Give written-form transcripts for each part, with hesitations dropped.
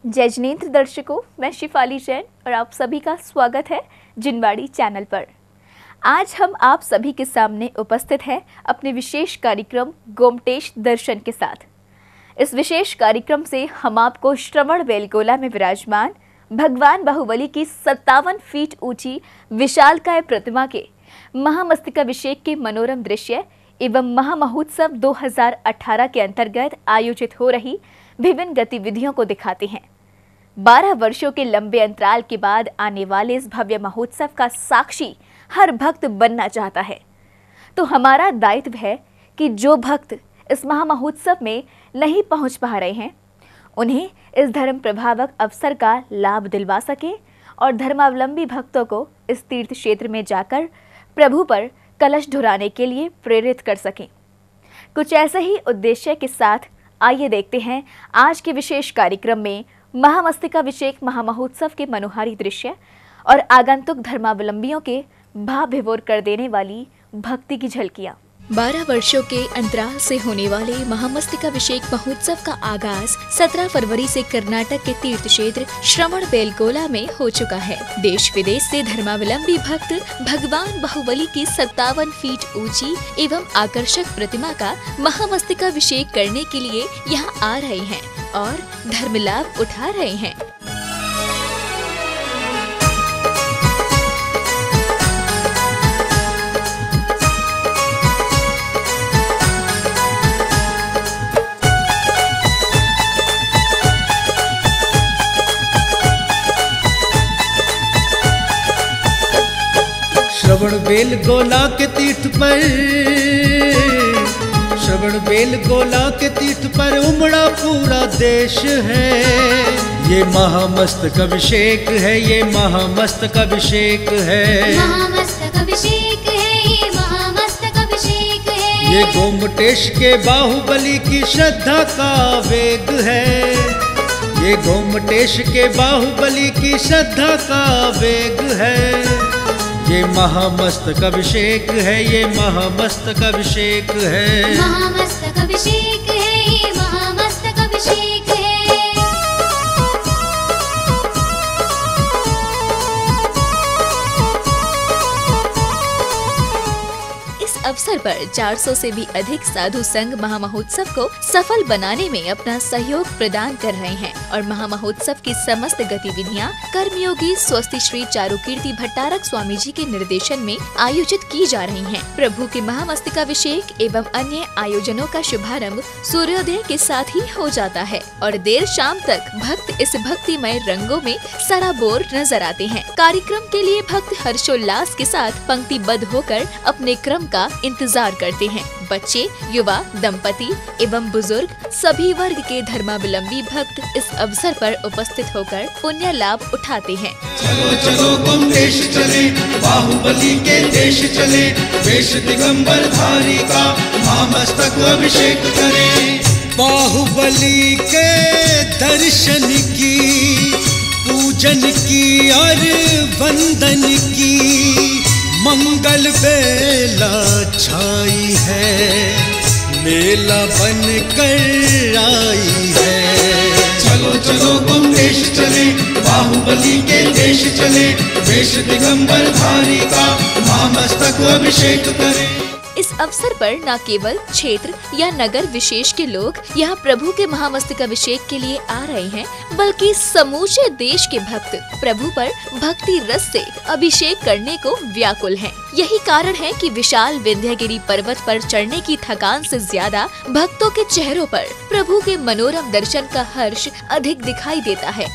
जय जिनेंद्र दर्शकों, मैं शिफाली जैन और आप सभी का स्वागत है जिनवाड़ी चैनल पर। आज हम आप सभी के सामने उपस्थित हैं अपने विशेष कार्यक्रम गोमटेश दर्शन के साथ। इस विशेष कार्यक्रम से हम आपको श्रवण बेलगोला में विराजमान भगवान बाहुबली की 57 फीट ऊंची विशालकाय प्रतिमा के महामस्तकाभिषेक के मनोरम दृश्य एवं महामहोत्सव 2018 के अंतर्गत आयोजित हो रही विभिन्न गतिविधियों को दिखाते हैं। 12 वर्षों के लंबे अंतराल के बाद आने वाले इस भव्य महोत्सव का साक्षी हर भक्त बनना चाहता है, तो हमारा दायित्व है कि जो भक्त इस महामहोत्सव में नहीं पहुंच पा रहे हैं, उन्हें इस धर्म प्रभावक अवसर का लाभ दिलवा सके और धर्मावलंबी भक्तों को इस तीर्थ क्षेत्र में जाकर प्रभु पर कलश ढुराने के लिए प्रेरित कर सकें। कुछ ऐसे ही उद्देश्य के साथ आइए देखते हैं आज के विशेष कार्यक्रम में महामस्तकाभिषेक महामहोत्सव के मनोहारी दृश्य और आगंतुक धर्मावलंबियों के भाव विभोर कर देने वाली भक्ति की झलकियां। 12 वर्षों के अंतराल से होने वाले महामस्तकाभिषेक महोत्सव का आगाज 17 फरवरी से कर्नाटक के तीर्थ क्षेत्र श्रवण बेलगोला में हो चुका है। देश विदेश से धर्मावलंबी भक्त भगवान बाहुबली की 57 फीट ऊंची एवं आकर्षक प्रतिमा का महामस्तकाभिषेक करने के लिए यहाँ आ रहे हैं और धर्म लाभ उठा रहे हैं। श्रवण बेलगोला के तीर्थ पर, श्रवण बेलगोला के तीर्थ पर उमड़ा पूरा देश है। ये महामस्तकाभिषेक है, ये महामस्तकाभिषेक है, महामस्तकाभिषेक है, ये महामस्तकाभिषेक है। ये गोमटेश के बाहुबली की श्रद्धा का वेग है। ये गोमटेश के बाहुबली की श्रद्धा का वेग है। ये महामस्तकाभिषेक है, ये महामस्तकाभिषेक है, महामस्तकाभिषेक है, ये महामस्तकाभिषेक है। अवसर पर 400 से भी अधिक साधु संघ महामहोत्सव को सफल बनाने में अपना सहयोग प्रदान कर रहे हैं और महामहोत्सव की समस्त गतिविधियां कर्मयोगी स्वस्ति श्री चारुकीर्ति भट्टारक स्वामी जी के निर्देशन में आयोजित की जा रही हैं। प्रभु के महामस्तकाभिषेक एवं अन्य आयोजनों का शुभारंभ सूर्योदय के साथ ही हो जाता है और देर शाम तक भक्त इस भक्तिमय रंगों में सराबोर नजर आते हैं। कार्यक्रम के लिए भक्त हर्षोल्लास के साथ पंक्तिबद्ध होकर अपने क्रम का इंतजार करते हैं। बच्चे, युवा, दंपति एवं बुजुर्ग सभी वर्ग के धर्मावलंबी भक्त इस अवसर पर उपस्थित होकर पुण्य लाभ उठाते हैं। चलो चलो गोमटेश चले, बाहुबली के देश चले, वेश दिगंबर धारी का महामस्तक अभिषेक करें। बाहुबली के दर्शन की, पूजन की और वंदन की मंगल बेला छाई है, मेला बन कर आई है। चलो चलो गोमटेश चले, बाहुबली के देश चले, वेश दिगंबर धारी का महामस्तक अभिषेक करें। इस अवसर पर न केवल क्षेत्र या नगर विशेष के लोग यहाँ प्रभु के महामस्तकाभिषेक के लिए आ रहे हैं, बल्कि समूचे देश के भक्त प्रभु पर भक्ति रस से अभिषेक करने को व्याकुल हैं। यही कारण है कि विशाल विंध्यगिरि पर्वत पर चढ़ने की थकान से ज्यादा भक्तों के चेहरों पर प्रभु के मनोरम दर्शन का हर्ष अधिक दिखाई देता है।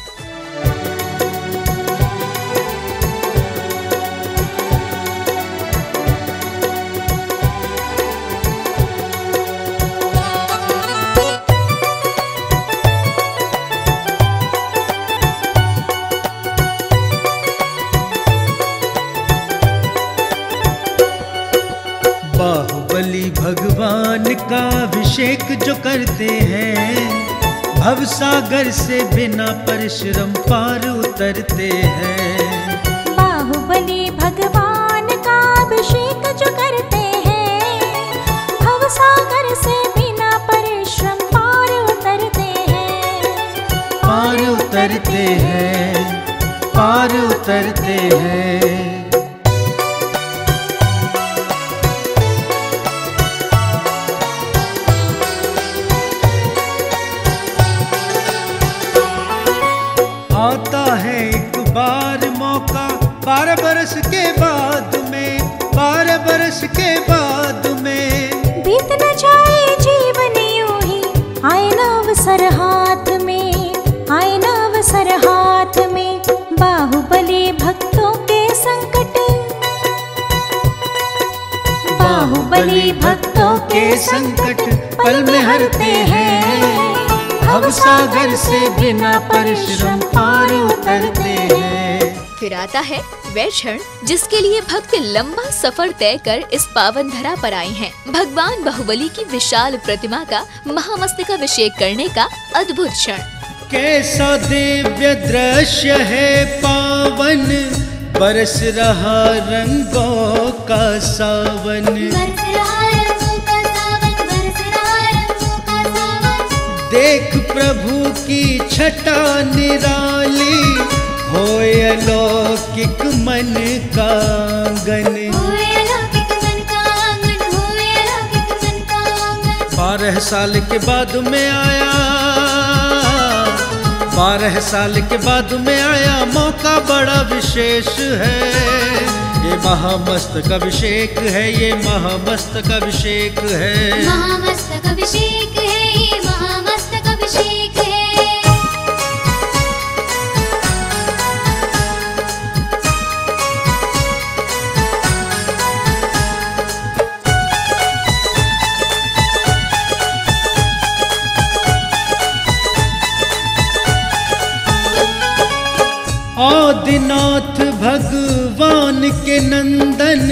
बाहुबली भगवान का अभिषेक जो करते हैं, भव सागर से बिना परिश्रम पार उतरते हैं। बाहुबली भगवान का अभिषेक जो करते हैं, भव सागर से बिना परिश्रम पार उतरते हैं। हैं। आता है एक बार मौका 12 बरस के बाद में, 12 बरस के बाद में। बीत न जाए जीवन यूं ही, आए न अवसर हाथ में, आए न अवसर हाथ में। बाहुबली भक्तों के संकट, बाहुबली भक्तों के संकट पल में हरते हैं। भव सागर से बिना परिश्रम पार उतरते हैं। फिर आता है वह क्षण जिसके लिए भक्त लंबा सफर तय कर इस पावन धरा पर आए हैं। भगवान बाहुबली की विशाल प्रतिमा का महामस्तकाभिषेक करने का अद्भुत क्षण। कैसा दिव्य दृश्य है पावन, बरस रहा रंगों का सावन। बरस रहा रंगों का सावन, बरस रहा रंगों का सावन। देख प्रभु की छटा निराली, होए अलौकिक मन का आंगन। होए अलौकिक मन का आंगन, होए अलौकिक मन का आंगन। 12 साल के बाद में आया, 12 साल के बाद में आया, मौका बड़ा विशेष है। ये महामस्तकाभिषेक है, ये महामस्तकाभिषेक है। महामस्तकाभिषेक है, ये महामस्तकाभिषेक है। आदिनाथ भगवान के नंदन,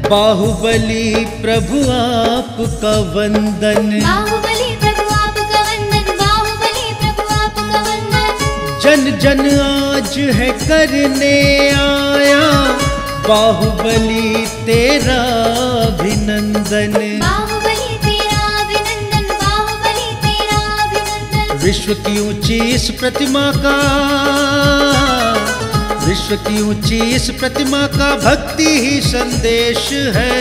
बाहुबली प्रभु आपका वंदन। बाहुबली प्रभु आपका वंदन, बाहुबली प्रभु आपका वंदन। जन जन आज है करने आया, बाहुबली तेरा अभिनंदन। बाहुबली तेरा अभिनंदन, बाहुबली तेरा अभिनंदन। विश्व की ऊंची इस प्रतिमा का, विश्व की ऊंची इस प्रतिमा का भक्ति ही संदेश है।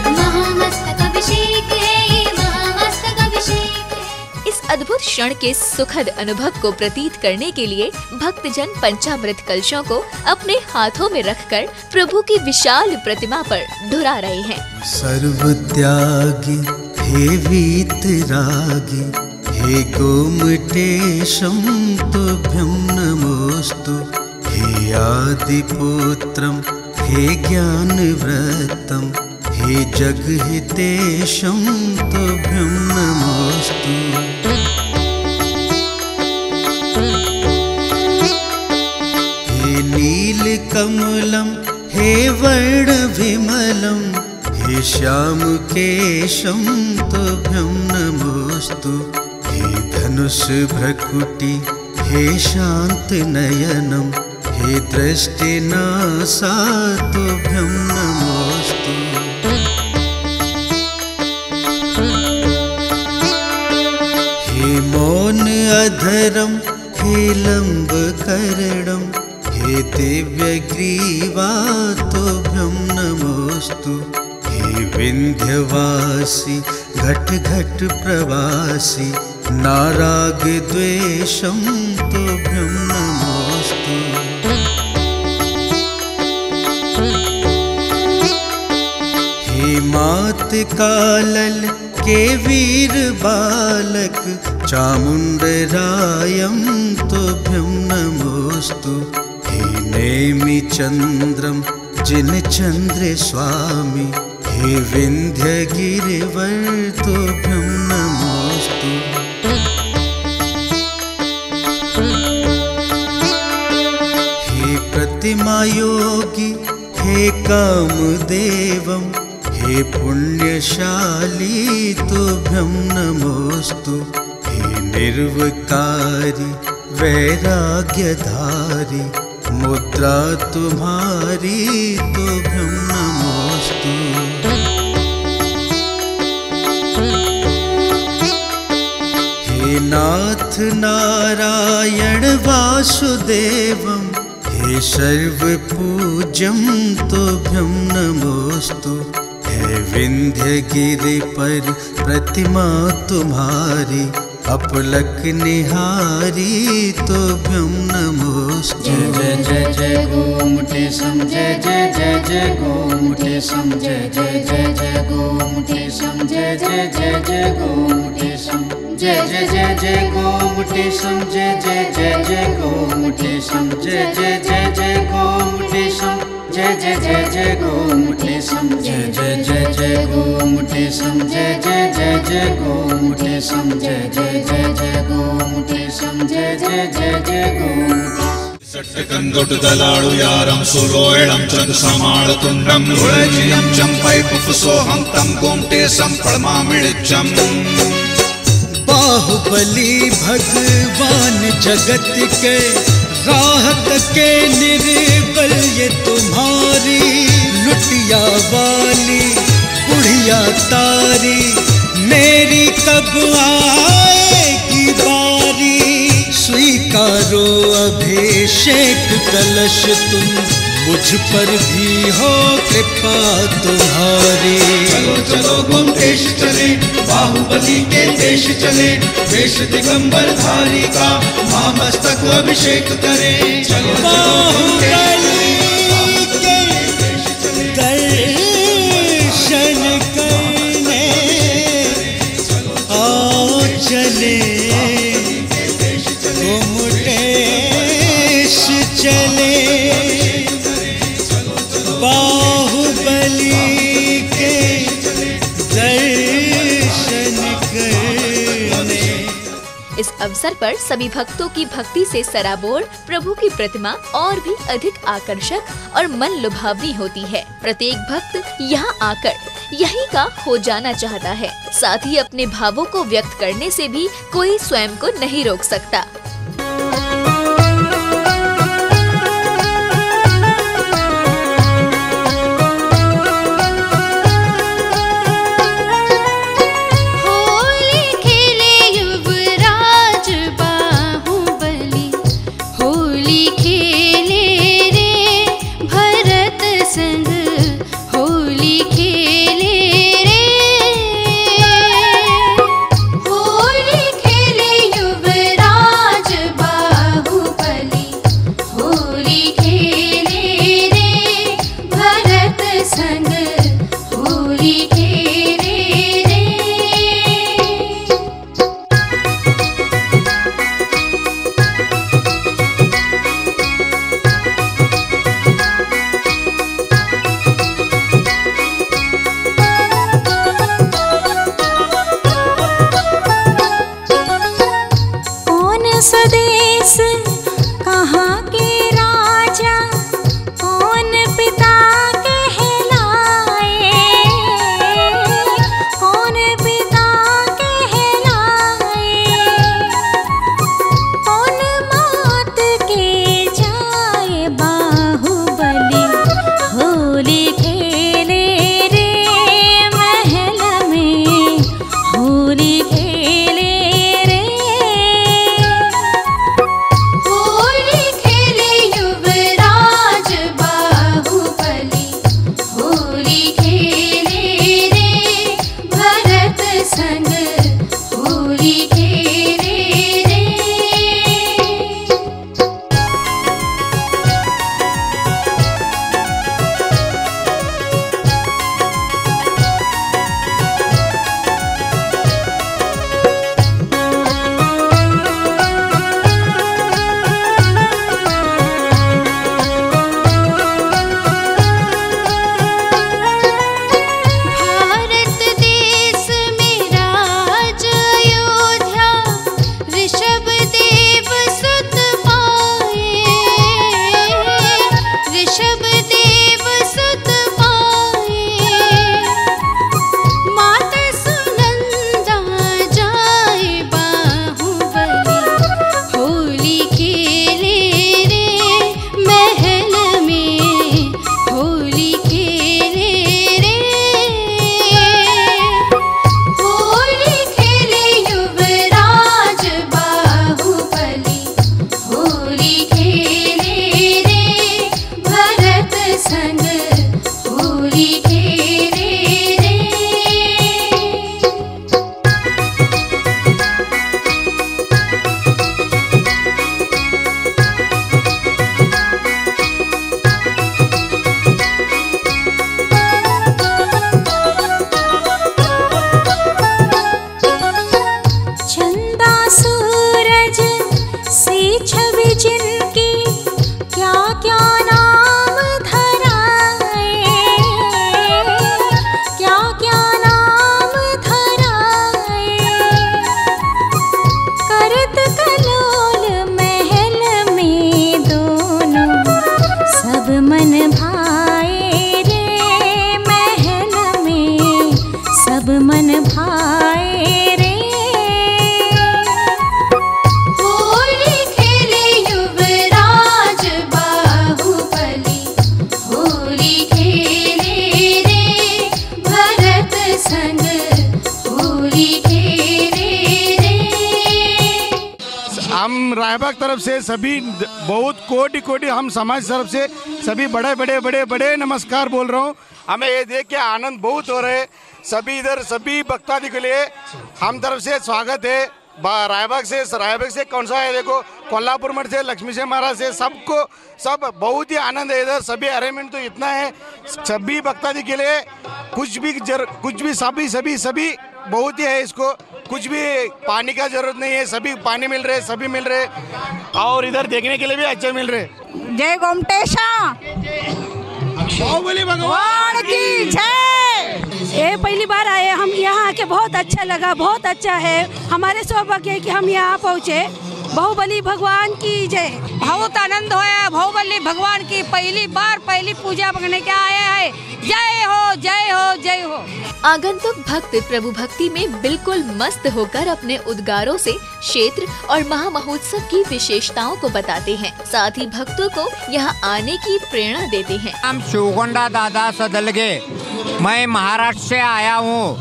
महामस्तकाभिषेक है, ये महामस्तकाभिषेक है। इस अद्भुत क्षण के सुखद अनुभव को प्रतीत करने के लिए भक्तजन पंचामृत कलशों को अपने हाथों में रखकर प्रभु की विशाल प्रतिमा पर ढुरा रहे हैं। सर्व त्यागी हे वीतरागी, हे गोमटेशं तुभ्यं नमोस्तु। हे आदिपुत्रं, हे ज्ञानव्रतं, हे जगहितेशं तुभ्यं नमोस्तु। हे नीलकमलं, हे वर्णविमलं, हे श्यामकेशं तुभ्यं नमोस्तु। हे धनुषभ्रकुटि, हे शान्तनयनं, हे दृष्टिनासा तुभ्यं नमोस्तु। हे मौन अधरं, हे लम्बकर्णं, हे दिव्यग्रीवा तुभ्यं नमोस्तु। हे विन्ध्यवासी, घट घट प्रवासी, नाराग द्वेषं तुभ्यं नमोस्तु। हे मात कालल के वीर बालक, चामुण्डरायं तुभ्यं नमोस्तु। हे नेमि चन्द्रं जिन चन्द्र स्वामी, हे विन्ध्यगिरिवर तुभ्यं नमोस्तु। हे प्रतिमा योगी, हे कामदेवं, हे पुण्यशाली तुभ्यं नमोस्तु। हे निर्विकारी वैराग्यधारी, मुद्रा तुम्हारी तुभ्यं नमोस्तु। हे नाथ नारायण वासुदेवं, हे सर्वपूज्यं तुभ्यं नमोस्तु। है विंध्यगिरि पर प्रतिमा तुम्हारी, अपलक निहारी तुभ्यं नमोस्तु। जय जय जय जय गोमटेशम, जय जय जय जय गोमटेशम, जय जय जय जय गोमटेशम, जय जय जय जय गोमटेशम, जय जय जय जय गोमटेशम, जय जय जय जय गोमटेशम, जय जय जय जय गोमटेशम, जय जय जय जय गोमटेशम, जय जय जय जय गोमटेशम, जय जय जय जय गोमटेशम, जय जय जय जय गोमटेशम, जय जय जय जय गोमटेशम। सट्टकन्दुटदलाळुयारं सुरोयणं चन्द्रसमाळतुण्डं रुळजियं चम्पैपुफुसोऽहं तं गोमटेशं प्रणमाम्यहम्। बाहुबली भगवान जगत के, राहत के निर्बल ये तुम्हारी, लुटिया वाली बुढ़िया तारी, मेरी कब आएगी बारी। स्वीकारो अभिषेक कलश तुम, मुझ पर भी हो कृपा तुम्हारी। चलो चलो गोमटेश चले, बाहुबली के देश चले, वेश दिगंबर धारी का महामस्तक अभिषेक करें। चलो बाहुबली के दर्शन करने आओ चले, गोमटेश चले, बाहुबली के दर्शन करने। इस अवसर पर सभी भक्तों की भक्ति से सराबोर प्रभु की प्रतिमा और भी अधिक आकर्षक और मन लुभावनी होती है। प्रत्येक भक्त यहाँ आकर यहीं का हो जाना चाहता है। साथ ही अपने भावों को व्यक्त करने से भी कोई स्वयं को नहीं रोक सकता। होली खेले युवराज सब मन भाए रे। होली खेले युवराज बाहुबली, होली खेले रे भरत संग, होली खेले रे। हम रायबाग तरफ से सभी बहुत कोटि कोटि हम समाज तरफ से सभी बड़े बड़े बड़े बड़े नमस्कार बोल रहा हूँ। हमें ये देख के आनंद बहुत हो रहा है। सभी इधर सभी भक्तादि के लिए हम तरफ से स्वागत है। रायबाग से कौन सा है, देखो कोल्हापुर मठ से, लक्ष्मी से महाराज से, सबको सब बहुत ही आनंद है इधर। सभी अरेंजमेंट तो इतना है, सभी भक्तादि के लिए कुछ भी सभी बहुत ही है। इसको कुछ भी पानी का जरूरत नहीं है, सभी पानी मिल रहे, सभी मिल रहे, और इधर देखने के लिए भी अच्छा मिल रहे। जय गोमटेशा, बाहुबली भगवान की जय। ये पहली बार आए हम यहाँ आके, बहुत अच्छा लगा, बहुत अच्छा है। हमारे सौभाग्य है कि हम यहाँ पहुँचे। बाहुबली भगवान की जय। बहुत आनंद होया, बाहुबली भगवान की पहली बार पहली पूजा करने के आए हैं। जय हो जय हो जय हो। आगंतुक भक्त प्रभु भक्ति में बिल्कुल मस्त होकर अपने उद्गारों से क्षेत्र और महामहोत्सव की विशेषताओं को बताते हैं, साथ ही भक्तों को यहाँ आने की प्रेरणा देते हैं। हम शिवगोंडा दादा सदलगे, मैं महाराष्ट्र से आया हूँ।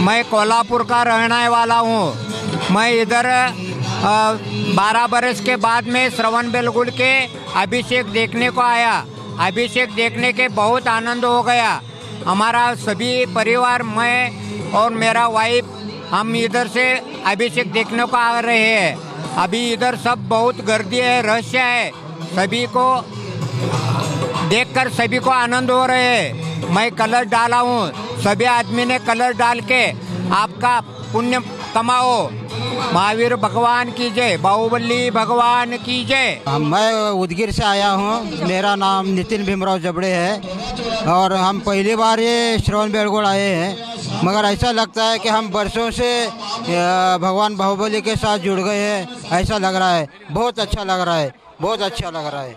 मैं कोल्हापुर का रहने वाला हूँ। मैं इधर 12 बरस के बाद में श्रवण बेलगुल के अभिषेक देखने को आया। अभिषेक देखने के बहुत आनंद हो गया। हमारा सभी परिवार, मैं और मेरा वाइफ, हम इधर से अभिषेक देखने को आ रहे हैं। अभी इधर सब बहुत गर्दी है, रहस्य है, सभी को देखकर सभी को आनंद हो रहे हैं। मैं कलर डाला हूँ, सभी आदमी ने कलर डाल के आपका पुण्य कमाओ। महावीर भगवान की जय, बाहुबली भगवान की जय। मैं उदगीर से आया हूँ, मेरा नाम नितिन भीमराव जबड़े है और हम पहली बार ये श्रवण बेलगुल आए हैं। मगर ऐसा लगता है कि हम बरसों से भगवान बाहुबली के साथ जुड़ गए हैं, ऐसा लग रहा है। बहुत अच्छा लग रहा है, बहुत अच्छा लग रहा है।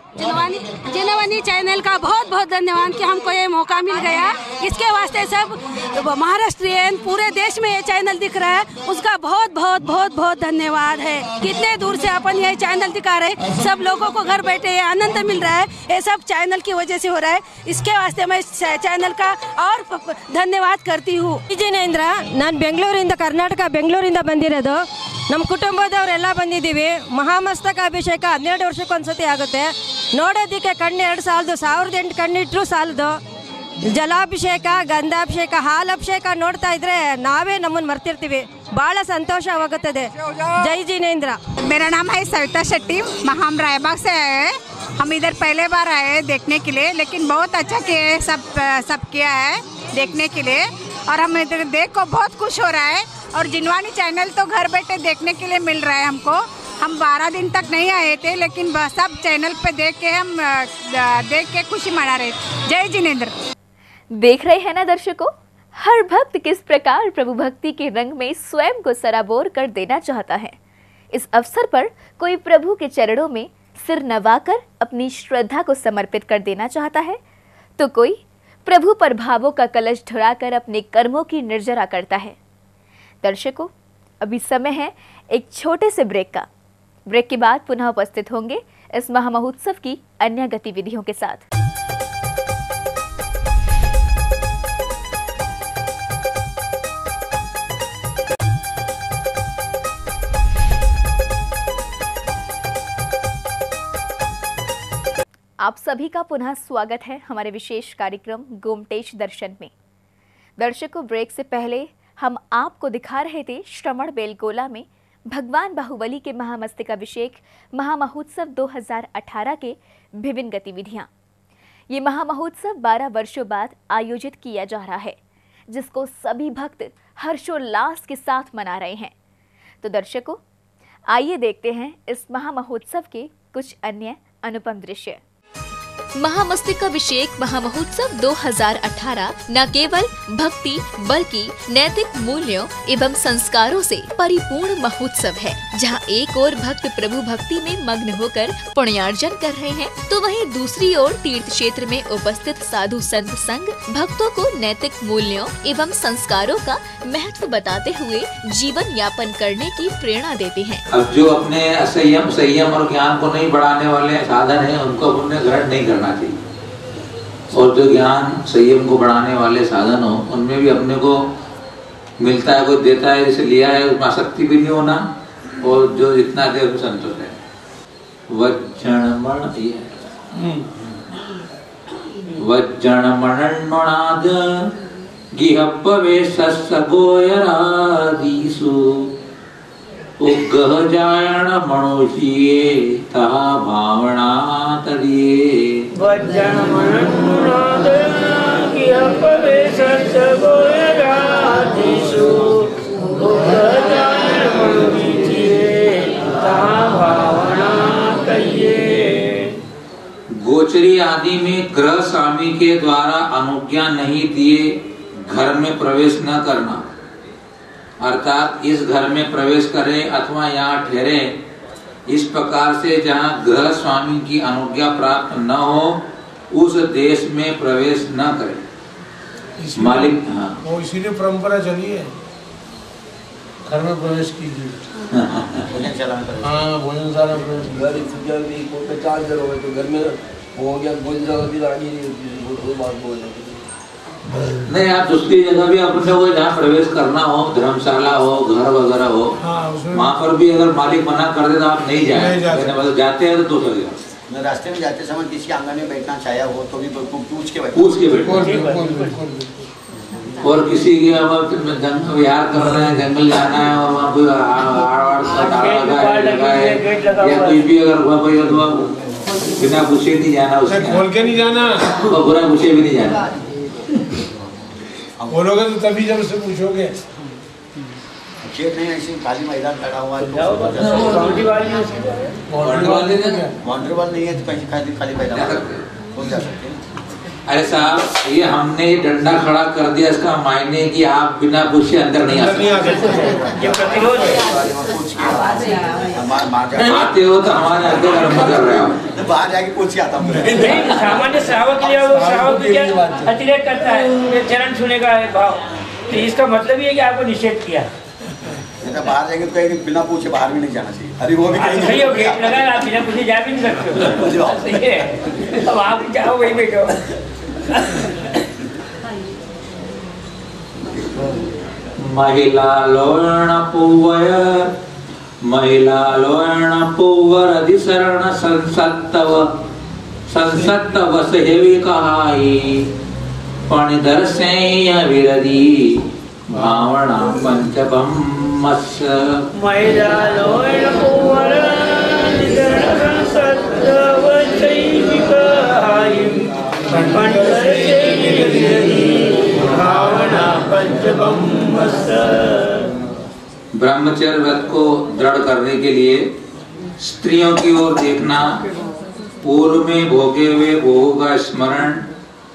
जिनवानी चैनल का बहुत बहुत धन्यवाद कि हमको ये मौका मिल गया। इसके वास्ते सब महाराष्ट्रियन पूरे देश में ये चैनल दिख रहा है, उसका बहुत बहुत बहुत बहुत धन्यवाद है। कितने दूर से अपन ये चैनल दिखा रहे, सब लोगों को घर बैठे ये आनंद मिल रहा है, ये सब चैनल की वजह से हो रहा है। इसके वास्ते मैं चैनल का और धन्यवाद करती हूँ। ವಿಜಯೇಂದ್ರ, ನಾನು ಬೆಂಗಳೂರಿಂದ ಕರ್ನಾಟಕ ಬೆಂಗಳೂರಿಂದ ಬಂದಿರೋದು. ನಮ್ಮ ಕುಟುಂಬದವರೆಲ್ಲ ಬಂದಿದ್ದೀವಿ. ಮಹಾಮಸ್ತಕಾಭಿಷೇಕ 12 ವರ್ಷಕ್ಕೊಂದ್ಸತಿ ಆಗುತ್ತೆ. ನೋಡೋದಕ್ಕೆ ಕಣ್ಣು 2 ಸಾಲದು, 1008 ಕಣ್ಣಿಟ್ರು ಸಾಲದು. ಜಲಾಭಿಷೇಕ, ಗಂಧಾಭಿಷೇಕ, ಹಾಲಭಿಷೇಕ ನೋಡ್ತಾ ಇದ್ರೆ ನಾವೇ ನಮ್ಮನ್ನು ಮರ್ತಿರ್ತೀವಿ. ಬಹಳ ಸಂತೋಷವಾಗುತ್ತದೆ. जय जिनेंद्र। मेरा नाम है सविता शेट्टी, हम रायबाग से आए हैं। हम इधर पहले बार आए हैं देखने के लिए, लेकिन बहुत अच्छा किया, सब किया है देखने के लिए, और हम इधर देख को बहुत खुश हो रहा है। और जिनवानी चैनल तो घर बैठे देखने के लिए मिल रहा है हमको। हम 12 दिन तक नहीं आए थे, लेकिन सब चैनल पे देख के हम देख के खुशी मना रहे। जय जिनेंद्र। देख रहे हैं ना दर्शकों, हर भक्त किस प्रकार प्रभु भक्ति के रंग में स्वयं को सराबोर कर देना चाहता है। इस अवसर पर कोई प्रभु के चरणों में सिर नवाकर अपनी श्रद्धा को समर्पित कर देना चाहता है, तो कोई प्रभु पर भावों का कलश ढुराकर अपने कर्मों की निर्जरा करता है। दर्शकों, अभी समय है एक छोटे से ब्रेक का। ब्रेक के बाद पुनः उपस्थित होंगे इस महामहोत्सव की अन्य गतिविधियों के साथ। आप सभी का पुनः स्वागत है हमारे विशेष कार्यक्रम गोमटेश दर्शन में। दर्शकों, ब्रेक से पहले हम आपको दिखा रहे थे श्रवण बेलगोला में भगवान बाहुबली के महामस्तकाभिषेक महामहोत्सव 2018 के विभिन्न गतिविधियां। ये महामहोत्सव 12 वर्षों बाद आयोजित किया जा रहा है, जिसको सभी भक्त हर्षोल्लास के साथ मना रहे हैं। तो दर्शकों, आइए देखते हैं इस महामहोत्सव के कुछ अन्य अनुपम दृश्य। महामस्तकाभिषेक महामहोत्सव 2018 न केवल भक्ति बल्कि नैतिक मूल्यों एवं संस्कारों से परिपूर्ण महोत्सव है, जहां एक ओर भक्त प्रभु भक्ति में मग्न होकर पुण्यार्जन कर रहे हैं, तो वहीं दूसरी ओर तीर्थ क्षेत्र में उपस्थित साधु संत संघ भक्तों को नैतिक मूल्यों एवं संस्कारों का महत्व बताते हुए जीवन यापन करने की प्रेरणा देते हैं। अब जो अपने संयम और ज्ञान को नहीं बढ़ाने वाले साधन हैं, उनको अपने ग्रहण नहीं करना चाहिए, और जो ज्ञान संयम को बढ़ाने वाले साधन हो उनमें भी अपने को मिलता है, कोई देता है, जैसे लिया है उसमें आसक्ति भी नहीं होना, और जो जितना दे उसमें संतुष्ट है। वज्रणमणन्नाद गिहपवेशस्य गोयरादिषु उग्गह जायण मनुष्ये तहा भावना तदिये। वज्रणमणन्नाद गिहपवेशस्य गोयरादिषु उग्गह जायण मनुष्ये तहा भावना तदिये। गोचरी आदि में गृह स्वामी के द्वारा अनुज्ञा नहीं दिए घर में प्रवेश न करना, अर्थात इस घर में प्रवेश करें अथवा यहाँ ठहरे, इस प्रकार से जहाँ गृह स्वामी की अनुज्ञा प्राप्त न हो उस देश में प्रवेश न करें। मालिक हाँ वो इसीलिए परंपरा चली है, घर में प्रवेश कीजिए। हाँ भोजनशाला तो घर में हो गया नहीं, आप दूसरी जगह भी अपने को जहाँ प्रवेश करना हो, धर्मशाला हो, घर वगैरह हो, वहाँ पर भी अगर मालिक मना कर दे तो आप नहीं जाए, मतलब जाते हैं तो दूसरी जगह। रास्ते में जाते समय किसी आंगन में बैठना चाहे हो तो भी पूछ के बैठना, और किसी के जंगल विहार करना है, जंगल जाना है और वहाँ कोई या कोई भी अगर बिना पूछे नहीं जाना, उसके खोल के नहीं जाना और बुरा पूछे भी नहीं जाना। बोलोगे तो तभी जब उससे पूछोगे। खेत नहीं ऐसे खाली मैदान लगा हुआ है, बाउंड्री वाल नहीं है तो कहीं खाली मैदान हो जा सकते हैं। अरे साहब ये हमने डंडा खड़ा कर दिया, इसका मायने कि आप बिना पूछे अंदर नहीं आ सकते। आते हो तो हमारे अंदर आरम्भ कर रहे हो, बाहर जाके पूछ के आता हूँ। सामान्य श्रावक अतिरेक करता है, चरण छूने का भाव, तो इसका मतलब ये कि आपको निषेध किया। बाहर जाएंगे तो कहीं बिना पूछे बाहर भी नहीं जाना चाहिए। अरे वो भी सही हो, गेट लगा है, आप बिना पूछे जा भी नहीं सकते। अब आप जाओ वही बैठो। महिला लोण पुवर अधिशरण संसत्तव सेवी कहाई पणिधर से विरदी भावना पंचब्रह्मस्। महिला लोण पुवर अधिशरण संसत्तव सेवी कहाई पणिधर से विरदी भावना पंचब्रह्मस्। ब्रह्मचर्य व्रत को दृढ़ करने के लिए स्त्रियों की ओर देखना, पूर्व में भोगे हुए भोगों का स्मरण,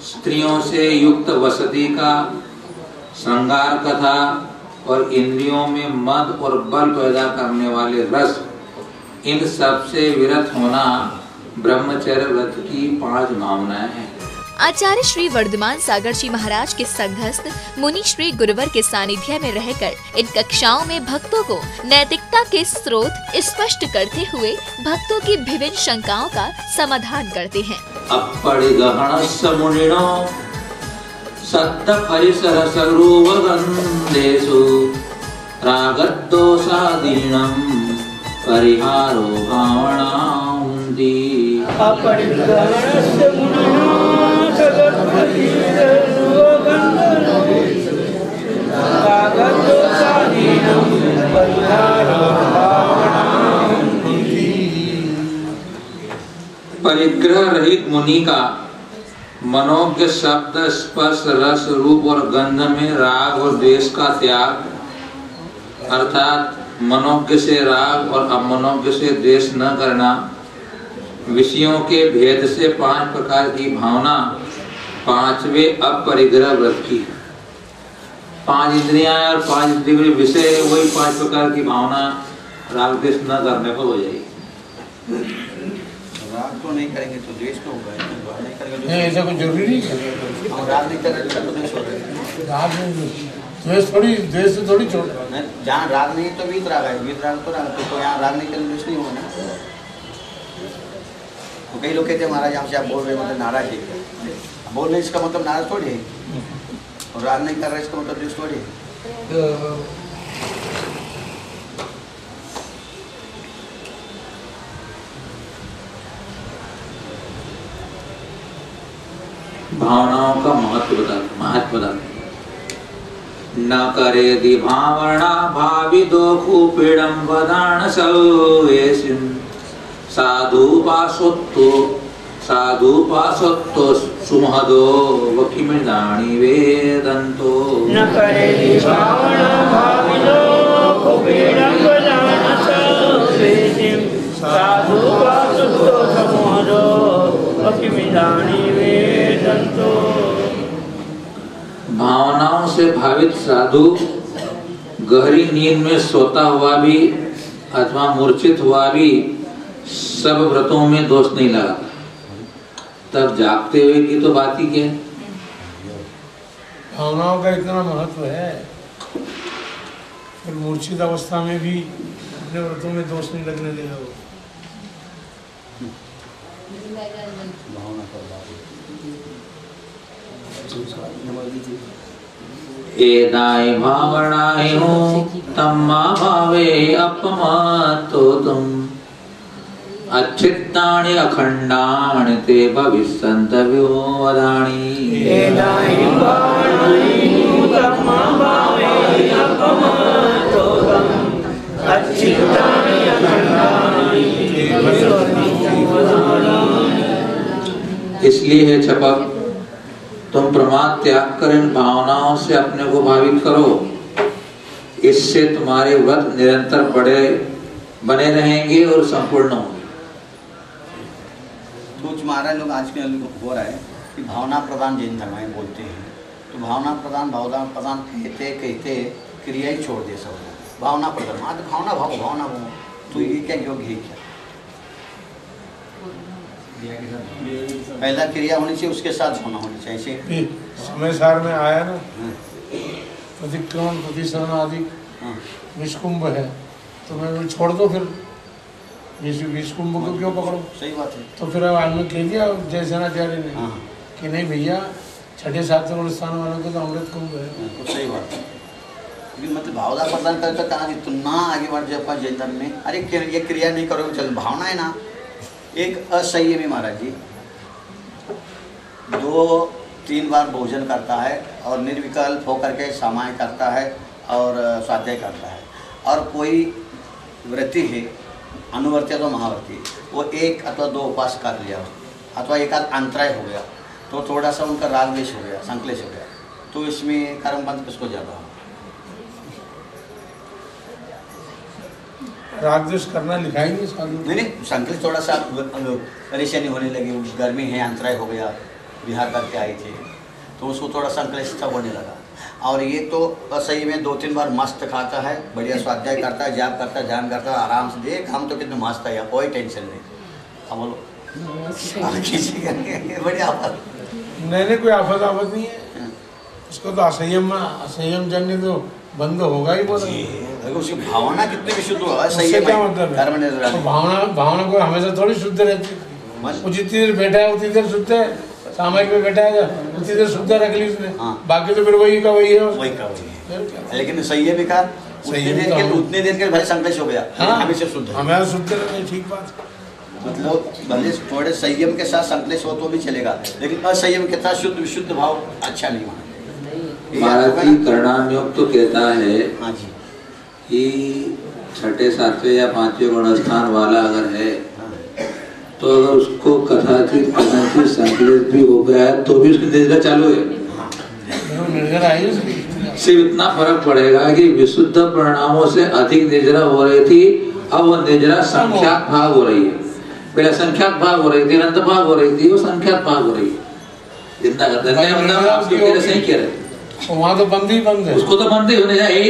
स्त्रियों से युक्त वसति का श्रृंगार कथा और इंद्रियों में मद और बल पैदा करने वाले रस, इन सब से विरत होना ब्रह्मचर्य व्रत की 5 भावनाएं हैं। आचार्य श्री वर्धमान सागर जी महाराज के संघस्थ मुनि श्री गुरुवर के सानिध्य में रहकर इन कक्षाओं में भक्तों को नैतिकता के स्रोत स्पष्ट करते हुए भक्तों की विभिन्न शंकाओं का समाधान करते हैं। अपरिगहणस्य मुनिनो सत्त परिसर सरोवगन्धेषु रागद्दोषादीनं परिहारो भावनान्ति। अपरिगहणस्य मुनिनो परिग्रह रहित मुनि का मनोज्ञ शब्द स्पर्श रस रूप और गंध में राग और द्वेष का त्याग, अर्थात मनोज्ञ से राग और अमनोज्ञ से द्वेष न करना, विषयों के भेद से 5 प्रकार की भावना 5वें अपरिग्रह व्रत की। 5 इंद्रियां और 5 इंद्रियों के विषय, वही 5 प्रकार की भावना राग द्वेष न करने पर हो जाएगी। राग तो नहीं करेंगे तो द्वेष तो होगा, नहीं करेंगे नहीं, ऐसा कुछ जरूरी नहीं है। हम राग नहीं करेंगे तो द्वेष होगा। राग नहीं, द्वेष से थोड़ी छोड़। जहाँ राग नहीं तो वीत राग है, वीत राग तो राग, तो यहाँ राग नहीं करेंगे द्वेष नहीं होगा ना। तो कई लोग कहते हैं महाराज हमसे आप बोल रहे मतलब नाराज है, बोल रहे इसका मतलब नाराज थोड़ी है, और राग नहीं कर रहे इसका मतलब द्वेष थोड़ी है। भावनाओं का महत्व बता न करे दि भावना भावी दो खूपीड़म वदान सवेसिम साधु पासोत्तो सुमहदो वकिमिदानी वेदंतो न करे दि भावना भावी दो खूपीड़म वदान सवेसिम साधु पासोत्तो सुमहदो वकिमिदानी वेदंतो। भावनाओं से भावित साधु गहरी नींद में सोता हुआ भी अथवा मूर्छित हुआ भी सब व्रतों में दोष नहीं लगाता, तब जागते हुए की तो बात ही क्या। भावनाओं का इतना महत्व है, फिर मूर्छित अवस्था में भी अपने व्रतों में दोष नहीं लगने देगा वो। एदाय भावनाय हो तम्मा भावे अपमातो तुम अच्छित्तानि अखंडानि ते भविष्यन्त विवदानि। एदाय भावनाय हो तम्मा भावे अपमातो तुम अच्छित्तानि अखंडानि ते भविष्यन्त विवदानि। इसलिए है छपक, तुम प्रमाद त्याग कर इन भावनाओं से अपने को भावित करो, इससे तुम्हारे व्रत निरंतर बने रहेंगे और संपूर्ण होंगे। कुछ महाराज लोग आजकल हो रहा है कि भावना प्रधान जैन धर्म में बोलते हैं, तो भावना प्रधान कहते क्रिया ही छोड़ दे सब। भावना प्रधान, हाँ तो भावना भाव, तो ये क्या योग्य है क्या? पहला क्रिया होनी चाहिए, उसके साथ होना होनी चाहिए। समय सार में आया ना, प्रतिक्रमण प्रतिशरण आदि विषकुंभ है, तो मैं वो छोड़ दो, फिर विषकुंभ को क्यों पकड़ो? सही बात है। तो फिर आज में कह दिया जय सेनाचार्य ने कि नहीं भैया, 6-7 स्थान वालों को तो अमृत कुंभ है। तो सही बात है, मतलब भावना प्रदान करता कहा कि तुम ना आगे बढ़ जाओ जैन धर्म में। अरे ये क्रिया नहीं करोगे चल, भावना है ना। एक असंयमी महाराज जी 2-3 बार भोजन करता है और निर्विकल्प होकर के समाय करता है और स्वाध्याय करता है, और कोई व्रती है अनुवर्ती तो महावर्ती, वो 1 अथवा 2 उपवास कर लिया अथवा एक आध अंतराय हो गया, तो थोड़ा सा उनका राग द्वेष हो गया, संकलेश हो गया, तो इसमें कर्मबंध किसको ज़्यादा? राग द्वेष करना लिखा ही नहीं साधु। नहीं, संकलेश थोड़ा सा परेशानी होने लगी, गर्मी है, अंतराय हो गया, बिहार करके आए थे, तो उसको थोड़ा संकलेश सा होने लगा। और ये तो सही में 2-3 बार मस्त खाता है, बढ़िया स्वाध्याय करता है, जाप करता है, ध्यान करता है, आराम से। देख हम तो कितने मस्त है, कोई टेंशन नहीं। अब बोलो बढ़िया आफत नहीं, कोई आफत नहीं है उसको, तो असंयम जन्य तो बंद होगा ही बोला। उसकी भावना कितनी विशुद्ध होगा, क्या मतलब है? भावना को हमेशा थोड़ी शुद्ध रहती है, वो जितनी देर बैठा है उतनी देर शुद्ध है, सामायिक में बैठा है उतनी देर शुद्ध रख ली उसने, बाकी तो फिर वही का वही है। लेकिन सही है बेकार, उतनी देर के भले संकलेश हो गया, हमेशा शुद्ध, हमेशा शुद्ध रहते। ठीक बात, मतलब भले थोड़े संयम के साथ संकलेश हो तो भी चलेगा, लेकिन असंयम के साथ शुद्ध विशुद्ध भाव अच्छा नहीं माना। भारतीय करणानुयोग तो कहता है कि 6, 7 या 5वें गुण स्थान वाला अगर है, तो अगर उसको कथाचित संकलित भी हो गया है तो भी उसकी निर्जरा चालू है। सिर्फ इतना फर्क पड़ेगा कि विशुद्ध परिणामों से अधिक निर्जरा हो रही थी, अब वो निर्जरा संख्याक भाग हो रही है। पहले संख्यात भाग हो रही थी, अनंत भाग हो रही थी, वो संख्यात भाग हो रही है। जिंदा सही कह रहे, वहाँ तो बंद ही बंद है, उसको तो बंद ही होने जाए।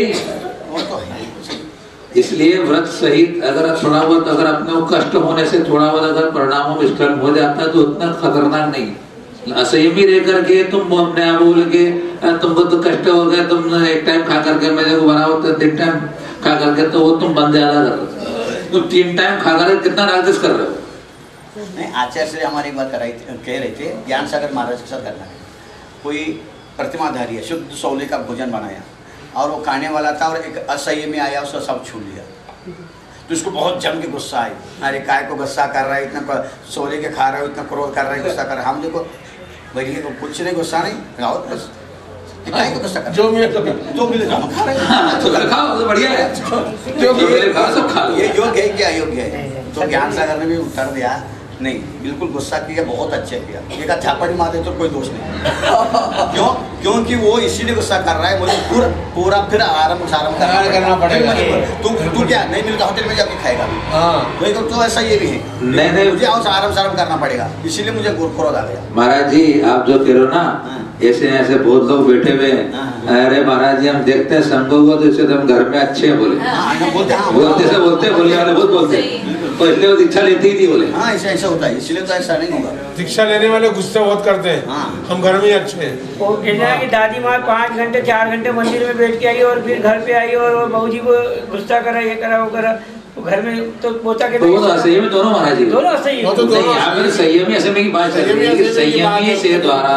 इसलिए व्रत सहित अगर थोड़ा बहुत अगर अपने को कष्ट होने से थोड़ा बहुत अगर परिणामों में स्टर्न हो जाता है तो उतना खतरनाक नहीं। असंयमी रह करके तुम अपने आप बोल के तुमको तो कष्ट हो गया, तुम एक टाइम खा करके मेरे को बनाओ तो 3 टाइम खा करके, तो वो तुम बंद ज्यादा कर रहे हो। तुम 3 टाइम खा करके कितना राजस कर रहे हो। नहीं, आचार्य से हमारी बात कह रहे थे, ज्ञान सागर महाराज के साथ करना है। कोई प्रतिमाधारी है, शुद्ध सौले का भोजन बनाया और वो खाने वाला था और एक असंयमी आया, उसको सब छू लिया, तो उसको बहुत जम के गुस्सा आई। अरे काय को गुस्सा कर रहा है, इतना सोले के खा रहा है, इतना क्रोध कर रहा है, गुस्सा कर रहा है। हम देखो भैया को कुछ नहीं, गुस्सा नहीं, खाओ बस, काय को गुस्सा कर, जो मिले तो मिले, हम खा रहे हैं तो खाओ, तो बढ़िया है, जो मिले खाओ, सब खा लो। ये योग्य है क्या अयोग्य है? तो ज्ञान सागर ने भी उत्तर दिया, नहीं, बिल्कुल गुस्सा किया, बहुत अच्छा किया। एक झापड़ी मारे तो कोई दोष नहीं। क्यों? क्योंकि वो इसीलिए गुस्सा कर रहा है, मुझे पूरा फिर आराम करना पड़ेगा। तू क्या नहीं मिलता होटल में जाके खाएगा? तो ऐसा ये भी है, नहीं मुझे आराम करना पड़ेगा, इसीलिए मुझे क्रोध आ गया। महाराज जी आप जो कह रहे हो ना, ऐसे ऐसे बहुत लोग बैठे हुए हैं, अरे महाराज जी हम देखते हैं संघों को तो इससे हम घर में अच्छे हैं बोले, बोलते बोलने वाले बहुत बोलते हैं, तो इसलिए वो दीक्षा लेते ही नहीं बोले। हाँ ऐसा होता है, इसलिए तो ऐसा नहीं होगा। दीक्षा लेने वाले गुस्सा बहुत करते हैं, हम घर में अच्छे हैं। वो कहते हैं कि दादी माँ 5 घंटे 4 घंटे मंदिर में बैठ के आई और फिर घर पे आई और बहू जी को गुस्सा करा, ये करा वो करा, तो घर में तो पोता के संयमी दोनों महाराज जी, दोनों संयमी असंयमी की बात चल रही है। संयमी से द्वारा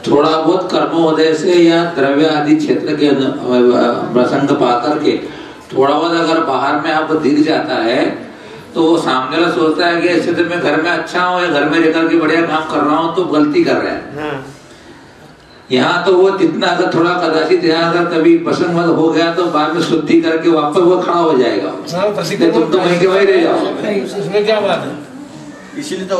थोड़ा बहुत कर्मोदय से या द्रव्य आदि क्षेत्र के प्रसंग पा करके थोड़ा बहुत अगर बाहर में आपको दिख जाता है तो वो सामने वाला सोचता है कि ऐसे तो मैं घर में अच्छा हूँ या घर में रहकर के बढ़िया काम कर रहा हूँ, तो गलती कर रहा है। यहाँ तो वो जितना अगर थोड़ा कदाचित यहाँ अगर कभी प्रसंग हो गया तो बाद में शुद्धि करके वापस वो खड़ा हो जाएगा, तुम तो वहीं के वहीं रह जाओ। इसमें क्या बात है? इसीलिए तो